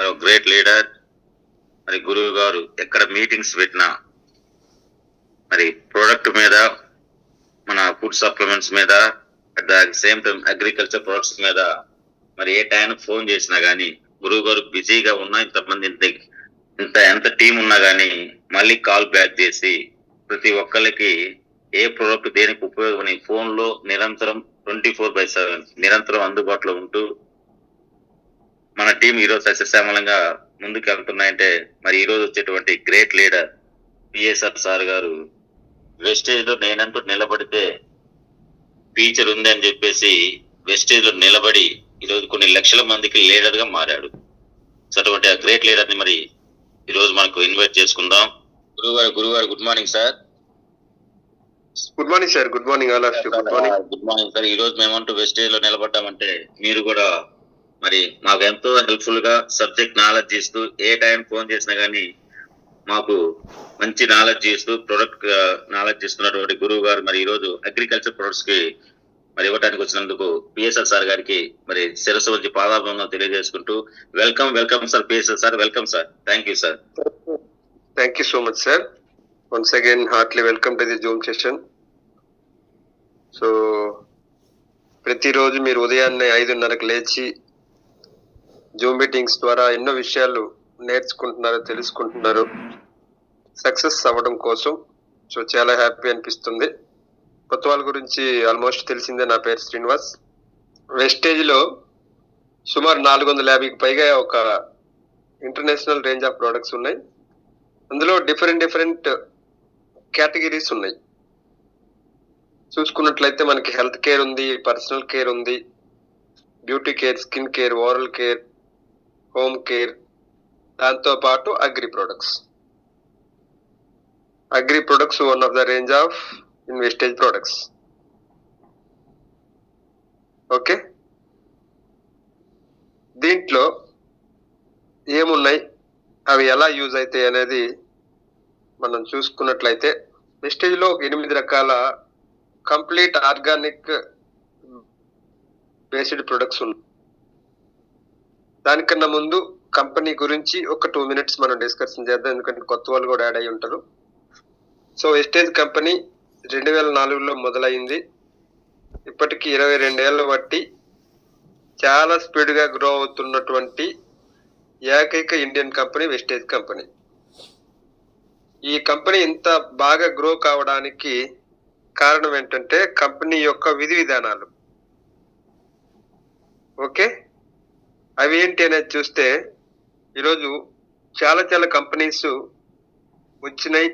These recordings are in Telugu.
మరి గ్రేట్ లీడర్, మరి గురువు గారు ఎక్కడ మీటింగ్స్ పెట్టినా మరి ప్రోడక్ట్ మీద, మన ఫుడ్ సప్లిమెంట్స్ మీద, at the same time agriculture products మీద మరి ఏ టైం ఫోన్ చేసినా గానీ, గురువు గారు బిజీగా ఉన్నా, ఎంత టీం ఉన్నా గానీ మళ్ళీ కాల్ బ్యాక్ చేసి ప్రతి ఒక్కరికి ఏ ప్రోడక్ట్ దేనికి ఉపయోగమని ఫోన్ లో నిరంతరం 24/7 నిరంతరం అందుబాటులో ఉంటూ మన టీం ఈరోజు సస్యశ్యామలంగా ముందుకు వెళ్తున్నాయంటే మరి ఈ రోజు వచ్చేటువంటి గ్రేట్ లీడర్ పిఎస్ఆర్ సార్ గారు వెస్టేజ్ లో నేనంటూ నిలబడితే ఫ్యూచర్ ఉంది అని చెప్పేసి వెస్టేజ్ లో నిలబడి ఈరోజు కొన్ని లక్షల మందికి లీడర్ గా మారాడు. సో అటువంటి ఆ గ్రేట్ లీడర్ ని మరి ఈ రోజు మనకు ఇన్వైట్ చేసుకుందాం. గురుగారు good morning sir. Good morning sir. Good morning all of you. Good morning sir. ఈ రోజు మేమంటూ వెస్టేజ్ లో నిలబడ్డామంటే మీరు కూడా మరి మాకు ఎంతో హెల్ప్ఫుల్ గా సబ్జెక్ట్ నాలెడ్జ్ ఇస్తూ ఏ టైం ఫోన్ చేసినా గానీ మాకు మంచి నాలెడ్జ్ ఇస్తూ ప్రొడక్ట్ నాలెడ్జ్ ఇస్తున్నటువంటి గురువు గారు మరి ఈ రోజు అగ్రికల్చర్ ప్రొడక్ట్స్ కి మరి ఇవ్వడానికి వచ్చినందుకు పిఎస్ఆర్ సార్ గారికి మరి శిరస్సు వచ్చి పాదాభంగా తెలియజేసుకుంటూ welcome sir. PSR sir welcome sir. Thank you sir. Thank you so much sir. Once again heartly welcome to the Zoom session. So ప్రతిరోజు మీరు ఉదయాన్నే 5:30కి లేచి జూమ్ మీటింగ్స్ ద్వారా ఎన్నో విషయాలు నేర్చుకుంటున్నారు, తెలుసుకుంటున్నారు సక్సెస్ అవ్వడం కోసం. సో చాలా హ్యాపీ అనిపిస్తుంది. కొత్త వాళ్ళ గురించి ఆల్మోస్ట్ తెలిసిందే. నా పేరు శ్రీనివాస్. వెస్టేజ్ లో సుమారు 450కి పైగా ఒక ఇంటర్నేషనల్ రేంజ్ ఆఫ్ ప్రొడక్ట్స్ ఉన్నాయి. అందులో డిఫరెంట్ కేటగిరీస్ ఉన్నాయి. చూసుకున్నట్లయితే మనకి హెల్త్ కేర్ ఉంది, పర్సనల్ కేర్ ఉంది, beauty care, skin care, oral care, home care, దాంతో పాటు agri products one of the range of ఇన్వెస్టేజ్ ప్రొడక్ట్స్. ఓకే, దీంట్లో ఏమున్నాయి, అవి ఎలా యూజ్ అవుతాయి అనేది మనం చూసుకున్నట్లయితే వెస్టేజ్ లో 8 రకాల కంప్లీట్ ఆర్గానిక్ బేస్డ్ ప్రొడక్ట్స్ ఉన్నాయి. దానికన్నా ముందు కంపెనీ గురించి ఒక 2 minutes మనం డిస్కషన్ చేద్దాం, ఎందుకంటే కొత్త వాళ్ళు కూడా యాడ్ అయ్యి ఉంటారు. సో వెస్టేజ్ కంపెనీ 2004లో మొదలైంది. ఇప్పటికి 22 ఏళ్ళ బట్టి చాలా స్పీడ్ గా గ్రో అవుతున్నటువంటి ఏకైక ఇండియన్ కంపెనీ వెస్టేజ్ కంపెనీ. ఈ కంపెనీ ఇంత బాగా గ్రో కావడానికి కారణం ఏంటంటే కంపెనీ యొక్క విధి విధానాలు. ఓకే, అవి ఏంటి అనేది చూస్తే ఈరోజు చాలా కంపెనీస్ వచ్చినాయి.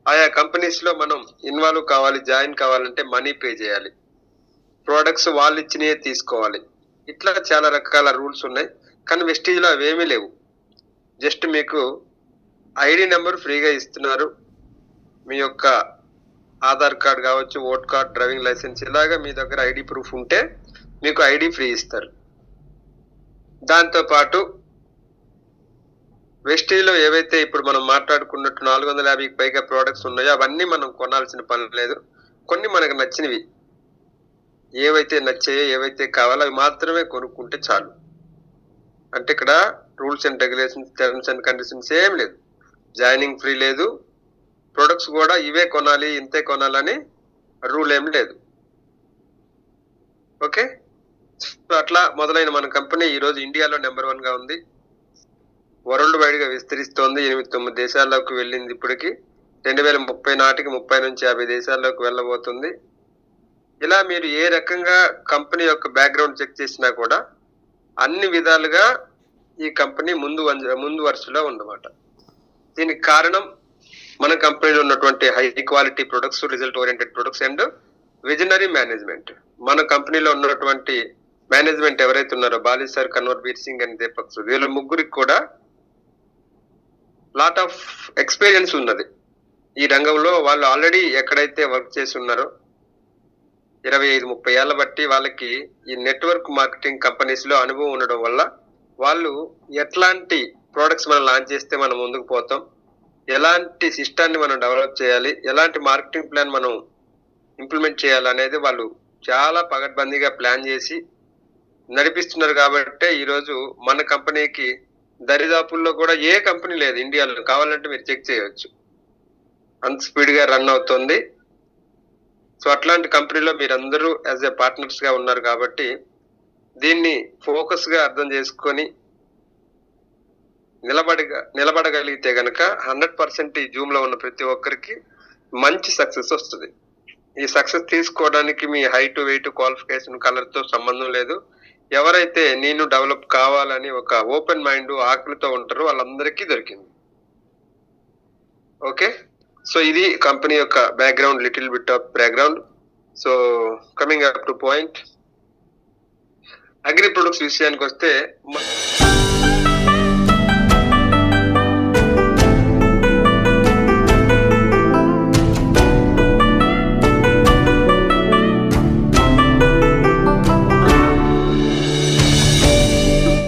ఆయా కంపెనీస్ లో మనం ఇన్వాల్వ్ కావాలి, జాయిన్ కావాలంటే మనీ పే చేయాలి, ప్రోడక్ట్స్ వాళ్ళు ఇచ్చినవే తీసుకోవాలి. ఇట్లా చాలా రకాల రూల్స్ ఉన్నాయి. కానీ వెస్టేజ్ లో అవేమీ లేవు. జస్ట్ మీకు ఐడి నెంబర్ ఫ్రీగా ఇస్తున్నారు. మీ యొక్క ఆధార్ కార్డ్ కావచ్చు, ఓట్ కార్డ్, డ్రైవింగ్ లైసెన్స్, ఇలాగా మీ దగ్గర ఐడి ప్రూఫ్ ఉంటే మీకు ఐడి ఫ్రీ ఇస్తారు. దాంతో పాటు వెస్టేజ్ లో ఏవైతే ఇప్పుడు మనం మాట్లాడుకున్నట్టు 450కి పైగా ప్రోడక్ట్స్ ఉన్నాయో అవన్నీ మనం కొనాల్సిన పని లేదు. కొన్ని మనకు నచ్చినవి ఏవైతే నచ్చాయో, ఏవైతే కావాలో అవి మాత్రమే కొనుక్కుంటే చాలు. అంటే ఇక్కడ rules and regulations, terms and conditions ఏం లేదు. జాయినింగ్ ఫ్రీ లేదు, ప్రొడక్ట్స్ కూడా ఇవే కొనాలి, ఇంతే కొనాలని రూల్ ఏం లేదు. ఓకే, సో అట్లా మొదలైన మన కంపెనీ ఈరోజు ఇండియాలో నెంబర్ 1 గా ఉంది. వరల్డ్ వైడ్ గా విస్తరిస్తోంది. 8-9 దేశాల్లోకి వెళ్ళింది. ఇప్పటికి 2030 నాటికి 30 నుంచి 50 దేశాల్లోకి వెళ్ళబోతుంది. ఇలా మీరు ఏ రకంగా కంపెనీ యొక్క బ్యాక్గ్రౌండ్ చెక్ చేసినా కూడా అన్ని విధాలుగా ఈ కంపెనీ ముందు వరుసలో ఉందన్నమాట. దీనికి కారణం మన కంపెనీలో ఉన్నటువంటి high quality products, result oriented products and visionary management. మన కంపెనీలో ఉన్నటువంటి మేనేజ్మెంట్ ఎవరైతే ఉన్నారో బాలి సార్, కన్వర్ బీర్ సింగ్ అండ్ దీపక్, వీళ్ళ ముగ్గురికి కూడా లాట్ ఆఫ్ ఎక్స్పీరియన్స్ ఉన్నది ఈ రంగంలో. వాళ్ళు ఆల్రెడీ ఎక్కడైతే వర్క్ చేసి ఉన్నారో 25-30 ఏళ్ల బట్టి వాళ్ళకి ఈ నెట్వర్క్ మార్కెటింగ్ కంపెనీస్ లో అనుభవం ఉండడం వల్ల వాళ్ళు ఎట్లాంటి ప్రోడక్ట్స్ మనం లాంచ్ చేస్తే మనం ముందుకు పోతాం, ఎలాంటి సిస్టాన్ని మనం డెవలప్ చేయాలి, ఎలాంటి మార్కెటింగ్ ప్లాన్ మనం ఇంప్లిమెంట్ చేయాలి అనేది వాళ్ళు చాలా పగడ్బందీగా ప్లాన్ చేసి నడిపిస్తున్నారు. కాబట్టి ఈరోజు మన కంపెనీకి దరిదాపుల్లో కూడా ఏ కంపెనీ లేదు ఇండియాలో, కావాలంటే మీరు చెక్ చేయవచ్చు, అంత స్పీడ్ గా రన్ అవుతుంది. సో అట్లాంటి కంపెనీలో మీరందరూ యాజ్ ఏ పార్ట్నర్స్ గా ఉన్నారు కాబట్టి దీన్ని ఫోకస్ గా అర్థం చేసుకొని నిలబడగలిగితే గనక 100% ఈ జూమ్ లో ఉన్న ప్రతి ఒక్కరికి మంచి సక్సెస్ వస్తుంది. ఈ సక్సెస్ తీసుకోవడానికి మీ హైట్, వెయిట్, క్వాలిఫికేషన్, కలర్ తో సంబంధం లేదు. ఎవరైతే నేను డెవలప్ కావాలని ఒక ఓపెన్ మైండ్, ఆకలితో ఉంటారో వాళ్ళందరికీ దొరికింది. ఓకే, సో ఇది కంపెనీ యొక్క background, little bit of background. So coming up to point, agri products విషయానికి వస్తే